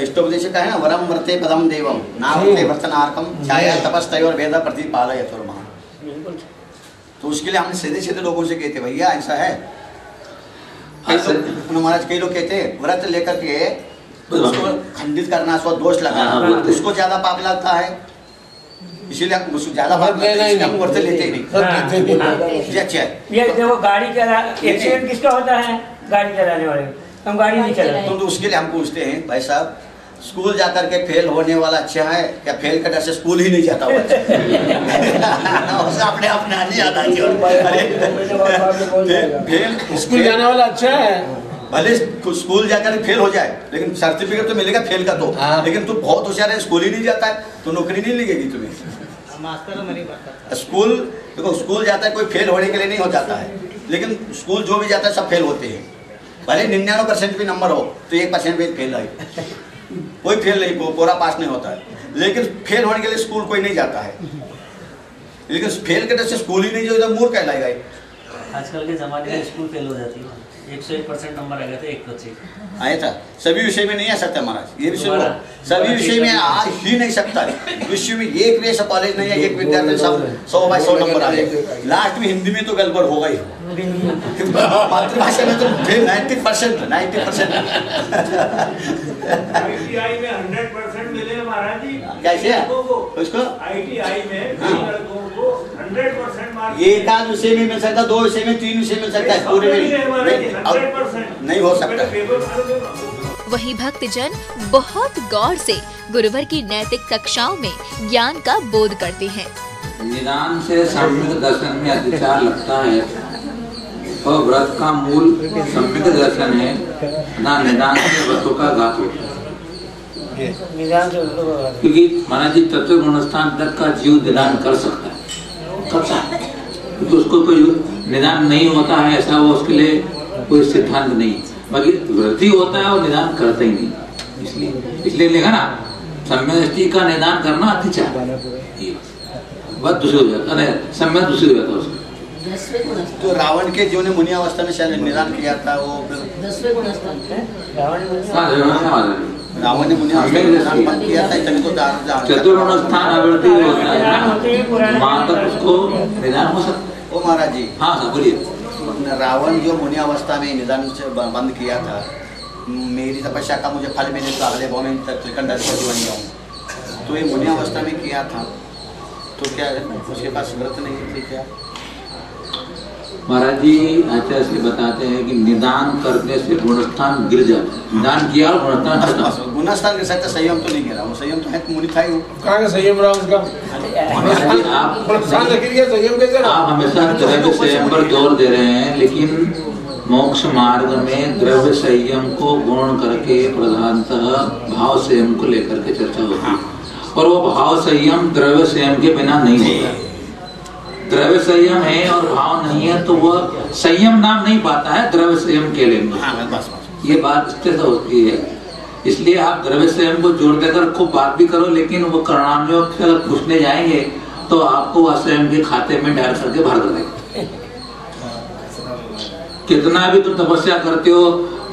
इष्टोपदेश का है ना, वरम वर्ते पदम देवम नामते वर्तनार्कम छाया तपस्तय और वेद प्रतिपालयतुर्मः। तो उसके लिए हमने सीधे सीधे लोगों से कहते भैया ऐसा है। महाराज कई लोग कहते व्रत लेकर के उसको खंडित करना, उसको दोष लगाना, उसको ज्यादा पाप लगता है, इसीलिए हम उसको ज्यादा पाप हम व्रत लेते ही नहीं। अच्छा ये देखो गाड़ी चला, एक्सीडेंट किसका होता है? गाड़ी चलाने वाले, हम गाड़ी नहीं चलाते। तो उसके लिए हम पूछते हैं भाई साहब स्कूल जाकर के फेल होने वाला अच्छा है या फेल का डर से स्कूल ही नहीं जाता हुआ? अपने अपने नहीं आता स्कूल जाने वाला अच्छा है, भले स्कूल जाकर फेल हो जाए लेकिन सर्टिफिकेट तो मिलेगा फेल का तो, लेकिन तू बहुत होशियार है स्कूल ही नहीं जाता है तो नौकरी नहीं लगेगी तुम्हें। स्कूल देखो, स्कूल जाता है कोई फेल होने के लिए नहीं हो जाता है, लेकिन स्कूल जो भी जाता है सब फेल होते हैं। भले 99% भी नंबर हो तो 1% भी फेल है, कोई फेल नहीं, पूरा पास नहीं होता है। लेकिन फेल होने के लिए स्कूल कोई नहीं जाता है, लेकिन फेल के डर से स्कूल ही नहीं जो मूर्ख कहलाएगा। आजकल के जमाने में स्कूल फेल हो जाती है, 101% नंबर आ गया था, 1% आया था। सभी विषय में नहीं आ सकता महाराज, ये विषय सभी विषय में आ ही नहीं सकता। विषय में एक भी ऐसा कॉलेज नहीं है एक विद्यार्थी सब 100/100 नंबर आ जाए। लास्ट में हिंदी में तो गड़बड़ होगा ही, मातृभाषा में तो 90%। ITI में 100% मिले महाराज जी। कैसे है उसको? ITI में लड़कों को 100% मार्क्स, एक आध विषय में मिल सकता, 2 विषय में, 3 विषय मिल सकता है, पूरे में नहीं हो सकता। वही भक्तजन बहुत गौर से गुरुवर की नैतिक कक्षाओं में ज्ञान का बोध करते हैं। निदान से सम्यक दर्शन में अधिकार लगता है और व्रत का मूल सम्यक दर्शन है, ना निदान से व्रतों का घात होता है। क्योंकि महाराज जी तत्व गुणस्थान तक का जीव निदान कर सकता है, करता है, क्योंकि उसको कोई निदान नहीं होता है ऐसा वो उसके लिए कोई सिद्धांत नहीं, बाकी व्रती होता है और निदान करता ही नहीं। इसलिए लिखा ना सम्यक दृष्टि का निदान करना अति चाहे, बात दूसरी हो जाता है, सम्यक दूसरी हो जाता है उसका। तो रावण के जो ने मुनि अवस्था में शायद निदान किया था वो रावण ने मुनि अवस्था किया था, इतने तो चतुर्गुणस्थान आवृत्ति होता है, वहाँ तक उसको निदान हो सकता है। ओ महाराज जी, हाँ सर बोलिए। रावण जो मुनि अवस्था में निदान से बंद किया था मेरी तपस्या का मुझे फल मिले तो अगले भाव में त्रिकंडाधिपति बन जाऊँ। तो ये मुनि अवस्था में किया था, तो क्या उसके पास व्रत नहीं थी क्या? महाराज जी आचार्य से बताते हैं कि निदान करने से गुणस्थान गिर जाता है। निदान किया और गुणस्थान खत्म। गुणस्थान गिर सकता, संयम तो नहीं गिरा। वो संयम तो है, मुनि था ही। कहाँ का संयम रहा उसका? आप हमेशा द्रव्य संयम पर जोर दे रहे हैं, लेकिन मोक्ष मार्ग में द्रव्य संयम को गुण करके प्रधानतः भाव संयम को लेकर के चर्चा होती है, और वो भाव संयम द्रव्य संयम के बिना नहीं होता। द्रव्य संयम है और भाव नहीं है तो वह संयम नाम नहीं पाता है द्रव्य संयम के लिए। ये बात स्थिर होती है। इसलिए आप द्रव्य संयम को जोड़ देकर खूब बात भी करो, लेकिन वो कर्णानुयोग से अगर पूछने जाएंगे तो आपको वह स्वयं के खाते में डाल करके भर देंगे। कितना भी तुम तपस्या करते हो,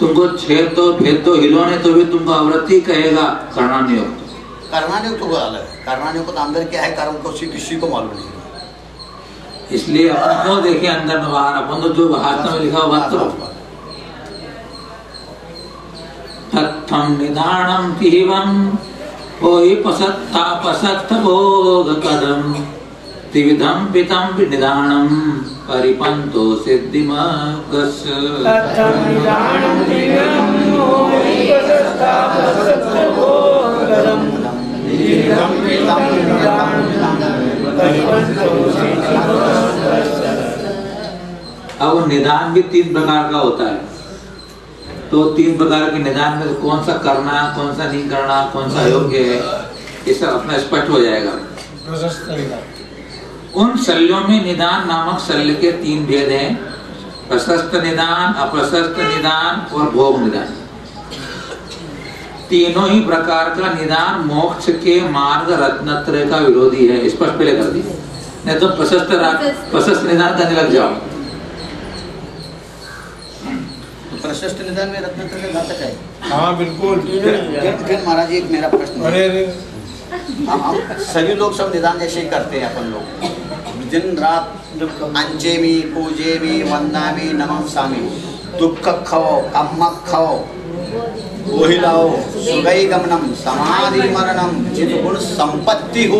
तुमको छेद दो भेद दो हिलोने तो भी तुमको अवृत्ति कहेगा कर्णानुयोग। कर्णानुयोग तो अलग है। कर्णानुयोग को अंदर क्या है, कर्म को किसी को मालूम नहीं। इसलिए अपन को देखिए अंदर में बाहर, अपन तो जो भाषा में लिखा हुआ तो तत्थम निधानम तिहिवम ओहि पसत्ता पसत्त भोग कदम त्रिविधम पितम निधानम परिपंतो सिद्धिमगस। तत्थम निधानम तिहिवम ओहि पसत्ता पसत्त भोग कदम त्रिविधम पितम निधानम। अब निदान भी 3 प्रकार का होता है, तो 3 प्रकार के निदान में कौन सा करना, कौन सा नहीं करना, कौन सा योग्य है, ये सब अपना स्पष्ट हो जाएगा। उन शल्यों में निदान नामक शल्य के 3 भेद हैं: प्रशस्त निदान, अप्रशस्त निदान और भोग निदान। तीनों ही प्रकार का निदान मोक्ष के मार्ग रत्नत्रय का विरोधी है। स्पष्ट पहले कर दी, नहीं तो प्रशस्त निदान करने लग जाओ। प्रशस्त निदान में रत्नत्रय घातक है। हाँ बिल्कुल। फिर महाराज जी एक मेरा प्रश्न, सभी लोग सब निदान जैसे ही करते हैं। अपन लोग दिन रात अंचेमी पूजेमी वंदामी नमस्कामी, दुख खाओ अम्मक खाओ वही लाओ सुगई गमनम समाधि मरणम जित गुण संपत्ति हो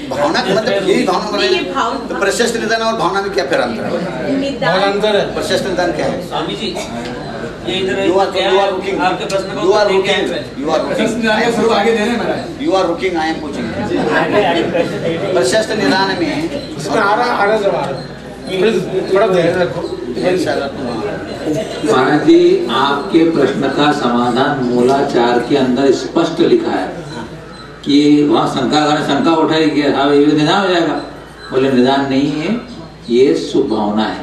भावना मतलब यही भावना। तो प्रशस्त निदान और भावना में क्या फिर अंतर है? प्रशस्त निदान क्या है? Swami ji You are looking. I am पूछेंगे। प्रशस्त निदान में महाराज जी आपके प्रश्न का समाधान मूलाचार के अंदर स्पष्ट लिखा है कि वहाँ शंका उठाई कि हाँ ये निदान हो जाएगा। बोले निदान नहीं है, ये सुभावना है।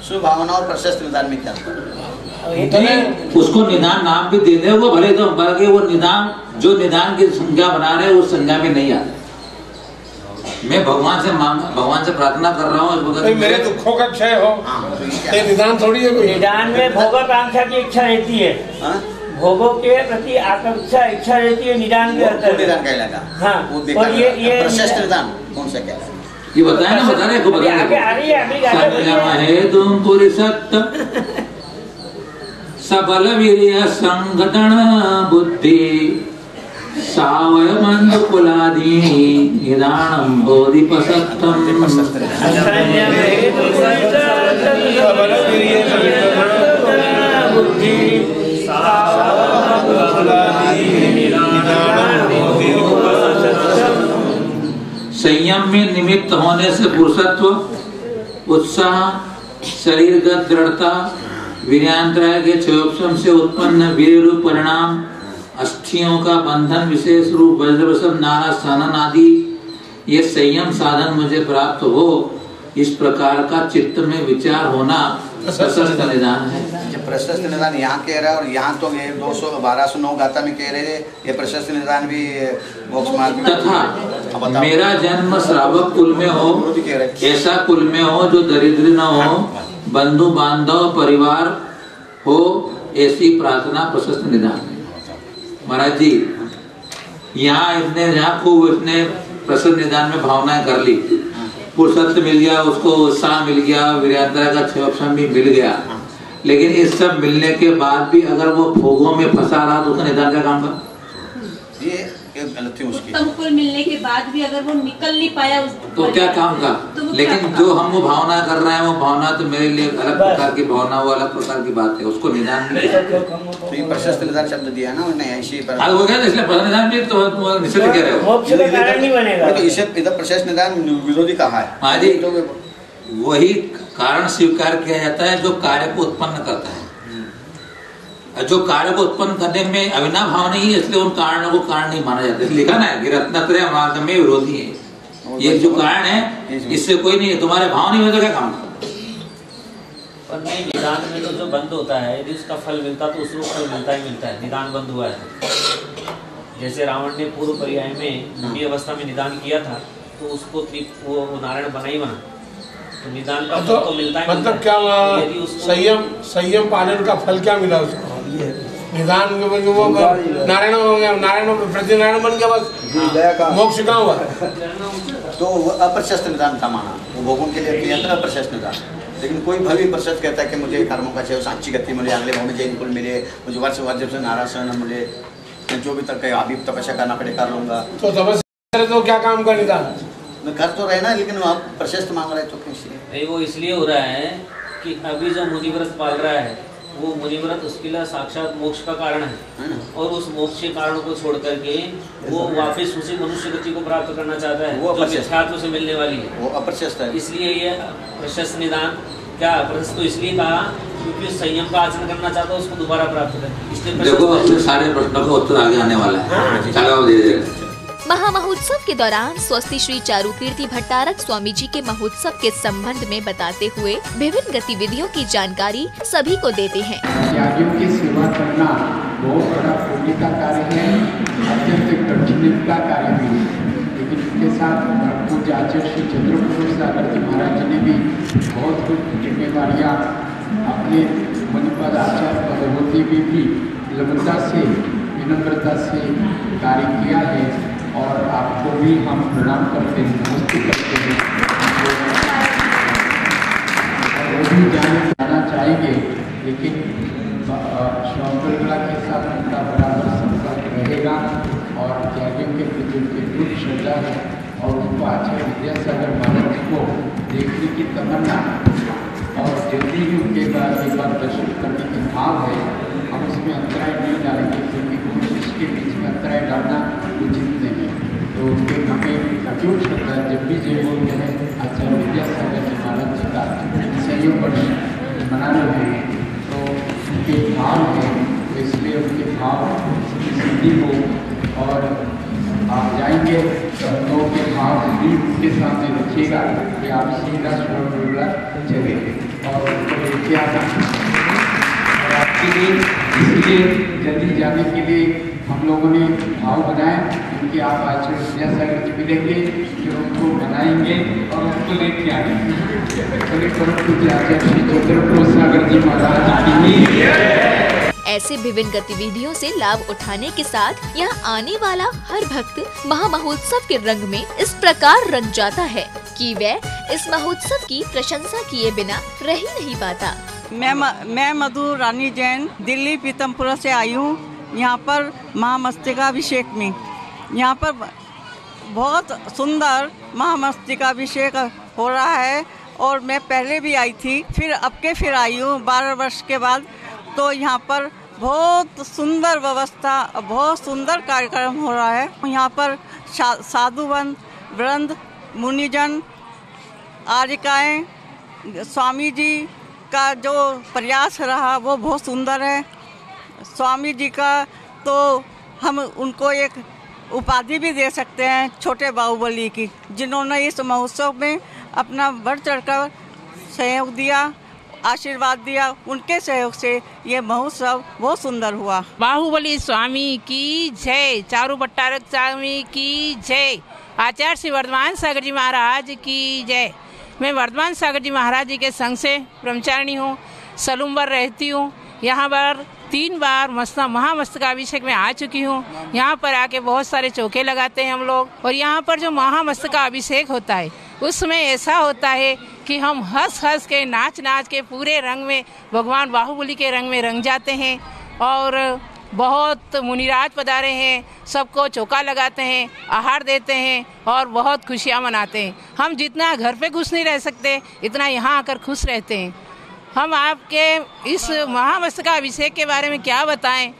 सुभावना और प्रशस्त निदान में क्या? उसको निदान नाम भी दे दे वो भले, तो बल्कि वो निदान जो निदान की संज्ञा बना रहे हैं उस संज्ञा में नहीं आता। मैं भगवान से प्रार्थना कर रहा हूँ मेरे दुखों का क्षय हो। ये निदान थोड़ी है। निदान में भोगाकांक्षा की इच्छा रहती है, भोगों के प्रति आकांक्षा इच्छा रहती है। निदान के अंदर निदान कहलाएगा। हाँ, और ये प्रशस्त निदान कौन सा क्या है? ये बताया ना, बता रहे को बताया तुम पूरी सत्य सबल वीर्य संगठन बुद्धि सावय मंद कुलादी निदानम बोधिपसत्तम। संयम में निमित्त होने से पुरुषत्व, उत्साह, शरीरगत दृढ़ता, वीर्यांतराय के क्षयोपशम से उत्पन्न वीर्य रूप परिणाम, अस्थियों का बंधन, विशेष रूप वज्रवसम नारा सनन आदि, ये संयम साधन मुझे प्राप्त हो, इस प्रकार का चित्त में विचार होना प्रशस्त निदान है। प्रशस्त निदान यहाँ कह रहा है, और यहाँ तो ये 1209 गाथा में कह रहे थे ये प्रशस्त निदान भी मोक्ष मार्ग में। तथा मेरा जन्म श्रावक कुल में हो, ऐसा कुल में हो जो दरिद्र न हो, बंधु बांधव परिवार हो, ऐसी प्रार्थना प्रशस्त निदान है। महाराज जी यहाँ खूब इतने प्रसिद्ध निदान में भावनाएं कर ली, पुरुषत्व मिल गया, उसको उत्साह मिल गया, वीर्यान्तरा का क्षोभन भी मिल गया, लेकिन इस सब मिलने के बाद भी अगर वो भोगों में फंसा रहा तो उसका निदान का काम का ये गलती उसकी। उत्तम कुल मिलने के बाद भी अगर वो निकल नहीं पाया तो क्या काम का। लेकिन जो हम वो भावना कर रहे हैं वो भावना तो मेरे लिए अलग प्रकार की भावना, वो अलग प्रकार की बात है, उसको निदान नहीं तो ये प्रशस्त निदान शब्द दिया ना उन्होंने ऐसी पर हो गया, इसलिए प्रशस्त निदान भी तो निषेध कह रहे हो, तो इसे इधर प्रशस्त निदान विरोधी कहा है। हाँ जी, वही कारण स्वीकार किया जाता है जो कार्य को उत्पन्न करता है। जो कार्य को उत्पन्न करने में अविनाव भाव नहीं है, इसलिए उन कारणों को कारण नहीं माना जाता। लिखा ना है रत्नत्रय मार्ग में विरोधी है, ये जो कारण है इससे कोई नहीं है, तुम्हारे भाव नहीं होता क्या काम। पर नहीं, निदान में तो जो बंद होता है यदि उसका फल मिलता तो उसको फल मिलता ही मिलता है, निदान बंद हुआ है। जैसे रावण ने पूर्व पर्याय में मूढ़ी अवस्था में निदान किया था तो उसको वो नारायण बना ही बना, तो निदान का फल तो मिलता है। मतलब क्या संयम पालन का फल क्या मिला उसको, निदान वो नारायण प्रतिनारायण बन गया, बस मोक्ष कहाँ हुआ। तो अप्रशस्त निदान था माना, वो भोगों के लिए किया था अप्रशस्त निदान। लेकिन कोई भली प्रशस्त कहता है कि मुझे कर्मों का चाहिए, साक्षी गति मिले, अगले भाव में जैन कुल मिले, मुझे वर्ष वर्ष से नारायण मिले, जो भी तक अभी तपस्या करना पड़े कर लूंगा। तो तपस्या तो क्या काम का निदान कर तो रहे ना, लेकिन आप प्रशस्त मांग रहे तो कैसे। वो इसलिए हो रहा है कि अभी जो मुनिव्रत पाल रहा है वो मुनिव्रत उसके लिए साक्षात मोक्ष का कारण है, और उस मोक्ष के कारण को छोड़ करके वो वापस उसी मनुष्य गति को प्राप्त करना चाहता है जो मिथ्यात्व से मिलने वाली है, वो अप्रशस्त है। इसलिए ये प्रशस्त निदान क्या प्रशस्त तो इसलिए कहा क्योंकि संयम का आचरण करना चाहता है उसको दोबारा प्राप्त करना। इसलिए देखो सारे प्रश्नों का उत्तर आगे आने वाला है, चलो धीरे-धीरे। महामहोत्सव के दौरान स्वस्ति श्री चारुकीर्ति भट्टारक स्वामी जी के महोत्सव के संबंध में बताते हुए विभिन्न गतिविधियों की जानकारी सभी को देते हैं। त्यागियों की सेवा करना बहुत बड़ा पुण्य का कार्य है, अत्यंत कठिन का कार्य भी है, लेकिन इसके साथ पूज्य आचार्य श्री चंद्रप्रभु सागर जी महाराज जी ने भी बहुत कुछ जिम्मेवारियाँ अपने मनपद आचार्य पद होते हुए भी लघुता से विनम्रता से कार्य किया है, और आपको भी हम प्रणाम करते हैं, नमस्ते करते हैं। वो भी जाना चाहेंगे, लेकिन स्वामित्व के साथ उनका बराबर संपर्क रहेगा, और त्यागियों के प्रति उनकी दुख श्रद्धा है, और उनको आचार्य विद्यासागर महाराज को देखने की तमन्ना, और जल्दी ही उनके बाद एक बार दर्शन करने की भाव है। हम उसमें अंतराय नहीं डालेंगे, क्योंकि कोशिश के बीच में अंतराय डालना उचित नहीं है। तो उनके हमें अटूट श्रद्धा, जब भी जय बोलते हैं आचार्य विद्यासागर जी महाराज जी का संयोग वर्ष मना रहे हैं, तो उनके भाव है, तो इसलिए उनके भाव की सिद्धि हो। और आप जाएंगे तो हम लोगों के भाव भी उनके सामने रखिएगा कि आप सीधा स्वर्ण चले और उनको लेके आना। और आपके लिए इसलिए जल्दी जाने के लिए हम लोगों ने भाव बनाए, क्योंकि आप आचार्य विद्यासागर जी मिलेंगे, जो उनको बनाएंगे और उनको लेके आएंगे। चलिए परम पूज्य आचार्य श्री चंद्रप्रभु सागर जी महाराज की। ऐसे विभिन्न गतिविधियों से लाभ उठाने के साथ यहाँ आने वाला हर भक्त महामहोत्सव के रंग में इस प्रकार रंग जाता है कि वह इस महोत्सव की प्रशंसा किए बिना रह ही नहीं पाता। मैं मधु रानी जैन दिल्ली पीतमपुरा से आई हूँ। यहाँ पर महामस्तकाभिषेक में यहाँ पर बहुत सुंदर महामस्तकाभिषेक हो रहा है, और मैं पहले भी आई थी, फिर आई हूँ 12 वर्ष के बाद। तो यहाँ पर बहुत सुंदर व्यवस्था, बहुत सुंदर कार्यक्रम हो रहा है। यहाँ पर साधुवन वृंद, मुनिजन, आर्यिकाएँ, स्वामी जी का जो प्रयास रहा वो बहुत सुंदर है। स्वामी जी का तो हम उनको एक उपाधि भी दे सकते हैं, छोटे बाहुबली की, जिन्होंने इस महोत्सव में अपना बढ़ चढ़कर सहयोग दिया, आशीर्वाद दिया। उनके सहयोग से ये महोत्सव बहुत सुंदर हुआ। बाहुबली स्वामी की जय, चारू भट्टारक स्वामी की जय, आचार्य श्री वर्धमान सागर जी महाराज की जय। मैं वर्धमान सागर जी महाराज जी के संघ से ब्रह्मचारिणी हूँ, सलूम्बर रहती हूँ। यहाँ पर 3 बार महामस्तकाभिषेक में आ चुकी हूँ। यहाँ पर आके बहुत सारे चौके लगाते हैं हम लोग, और यहाँ पर जो महामस्तकाभिषेक होता है उसमें ऐसा होता है कि हम हंस हंस के नाच नाच के पूरे रंग में, भगवान बाहुबली के रंग में रंग जाते हैं। और बहुत मुनिराज पधारे हैं, सबको चौका लगाते हैं, आहार देते हैं और बहुत खुशियाँ मनाते हैं। हम जितना घर पे खुश नहीं रह सकते, इतना यहाँ आकर खुश रहते हैं। हम आपके इस महामस्तकाभिषेक के बारे में क्या बताएं।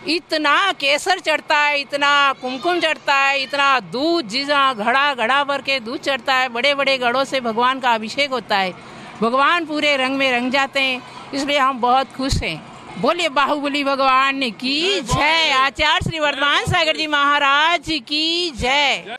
इतना केसर चढ़ता है, इतना कुमकुम चढ़ता है, इतना दूध, जितना घड़ा भर के दूध चढ़ता है, बड़े बड़े घड़ों से भगवान का अभिषेक होता है। भगवान पूरे रंग में रंग जाते हैं, इसलिए हम बहुत खुश हैं। बोलिए बाहुबली भगवान की जय। आचार्य श्री वर्धमान सागर जी महाराज की जय।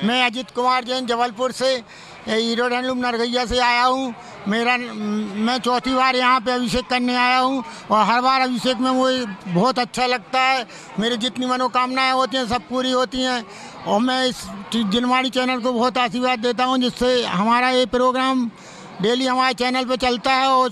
मैं अजित कुमार जैन जबलपुर से हीरो हैंडलूम नरगैया से आया हूँ। मैं चौथी बार यहाँ पे अभिषेक करने आया हूँ और हर बार अभिषेक में मुझे बहुत अच्छा लगता है। मेरी जितनी मनोकामनाएं होती हैं सब पूरी होती हैं और मैं इस जिनवाणी चैनल को बहुत आशीर्वाद देता हूँ जिससे हमारा ये प्रोग्राम डेली हमारे चैनल पे चलता है और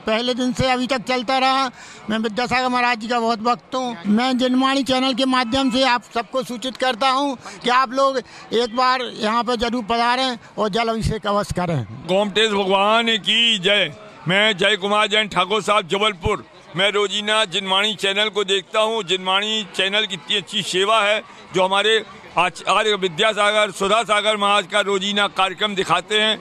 पहले दिन से अभी तक चलता रहा। मैं विद्यासागर महाराज जी का बहुत भक्त हूँ। मैं जिनवाणी चैनल के माध्यम से आप सबको सूचित करता हूँ कि आप लोग एक बार यहाँ पर जरूर पधारें और जल अभिषेक अवश्य करें। गोमटेश भगवान की जय। मैं जय कुमार जैन ठाकुर साहब जबलपुर। मैं रोजीना जिनवाणी चैनल को देखता हूँ। जिनवाणी चैनल की इतनी अच्छी सेवा है जो हमारे आचार्य विद्यासागर सुधा सागर महाराज का रोजीना कार्यक्रम दिखाते हैं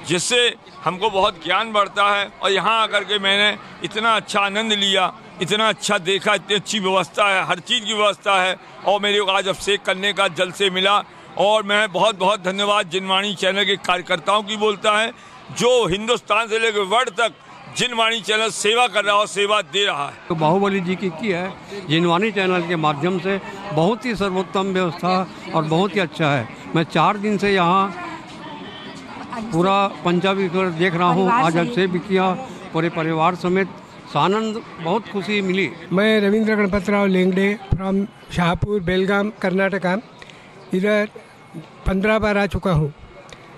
जिससे हमको बहुत ज्ञान बढ़ता है। और यहाँ आकर के मैंने इतना अच्छा आनंद लिया, इतना अच्छा देखा, इतनी अच्छी व्यवस्था है, हर चीज़ की व्यवस्था है और मेरे को आज अभिषेक करने का जल से मिला। और मैं बहुत बहुत धन्यवाद जिनवाणी चैनल के कार्यकर्ताओं की बोलता है जो हिंदुस्तान से लेकर वर्ल्ड तक जिनवाणी चैनल सेवा कर रहा है और सेवा दे रहा है। तो बाहुबली जी की है जिनवाणी चैनल के माध्यम से बहुत ही सर्वोत्तम व्यवस्था और बहुत ही अच्छा है। मैं 4 दिन से यहाँ पूरा पंजाबी देख रहा हूँ, आज अभिषेक भी किया पूरे परिवार समेत, आनंद बहुत खुशी मिली। मैं रविंद्र गणपतराव लेंगड़े फ्रॉम शाहपुर बेलगाम कर्नाटका, इधर 15 बार आ चुका हूँ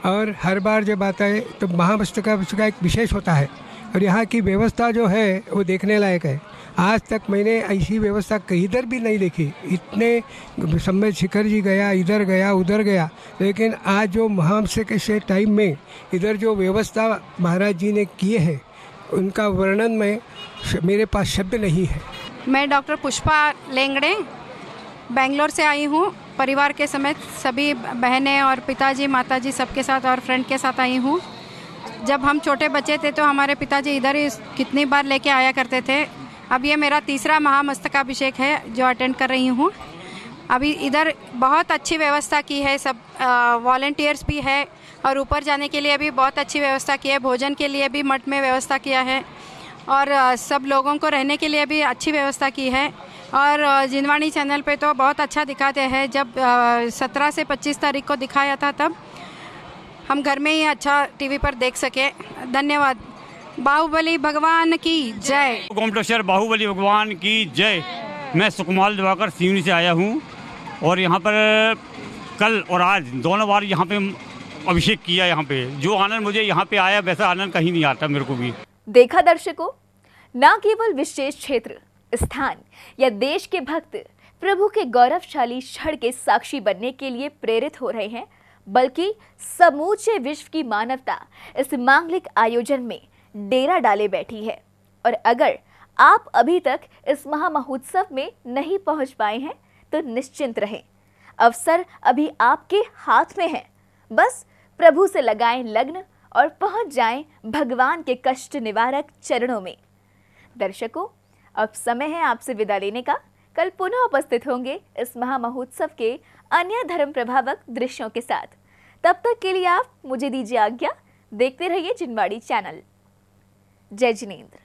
और हर बार जब आता है तो महामस्तकाभिषेक का एक विशेष होता है और यहाँ की व्यवस्था जो है वो देखने लायक है। आज तक मैंने ऐसी व्यवस्था कहीं इधर भी नहीं देखी। इतने सम्मेद शिखर जी गया, इधर गया, उधर गया, लेकिन आज जो महाअभिषेक के टाइम में इधर जो व्यवस्था महाराज जी ने किए हैं उनका वर्णन में मेरे पास शब्द नहीं है। मैं डॉक्टर पुष्पा लेंगड़े बेंगलोर से आई हूँ, परिवार के समेत सभी बहनें और पिताजी माताजी सबके साथ और फ्रेंड के साथ आई हूँ। जब हम छोटे बच्चे थे तो हमारे पिताजी इधर ही कितनी बार लेके आया करते थे। अब ये मेरा तीसरा महामस्तकाभिषेक है जो अटेंड कर रही हूँ। अभी इधर बहुत अच्छी व्यवस्था की है, सब वॉलंटियर्स भी है और ऊपर जाने के लिए भी बहुत अच्छी व्यवस्था की है। भोजन के लिए भी मठ में व्यवस्था किया है और सब लोगों को रहने के लिए भी अच्छी व्यवस्था की है। और जिनवाणी चैनल पे तो बहुत अच्छा दिखाते हैं। जब 17 से 25 तारीख को दिखाया था तब हम घर में ही अच्छा टीवी पर देख सके। धन्यवाद। बाहुबली भगवान की जय। गोमटेश्वर बाहुबली भगवान की जय। मैं सुकुमार दिवाकर सिवनी से आया हूँ और यहाँ पर कल और आज दोनों बार यहाँ पे अभिषेक किया। यहाँ पे जो आनंद मुझे यहाँ पे आया वैसा आनंद कहीं नहीं आता मेरे को भी। देखा दर्शकों, न केवल विशेष क्षेत्र, स्थान या देश के भक्त प्रभु के गौरवशाली क्षण के साक्षी बनने के लिए प्रेरित हो रहे हैं, बल्कि समूचे विश्व की मानवता इस मांगलिक आयोजन में डेरा डाले बैठी है। और अगर आप अभी तक इस महामहोत्सव में नहीं पहुंच पाए हैं तो निश्चिंत रहें, अवसर अभी आपके हाथ में है। बस प्रभु से लगाएं लग्न और पहुंच जाएं भगवान के कष्ट निवारक चरणों में। दर्शकों, अब समय है आपसे विदा लेने का। कल पुनः उपस्थित होंगे इस महामहोत्सव के अन्य धर्म प्रभावक दृश्यों के साथ। तब तक के लिए आप मुझे दीजिए आज्ञा। देखते रहिए जिनवाणी चैनल। जय जिनेंद्र।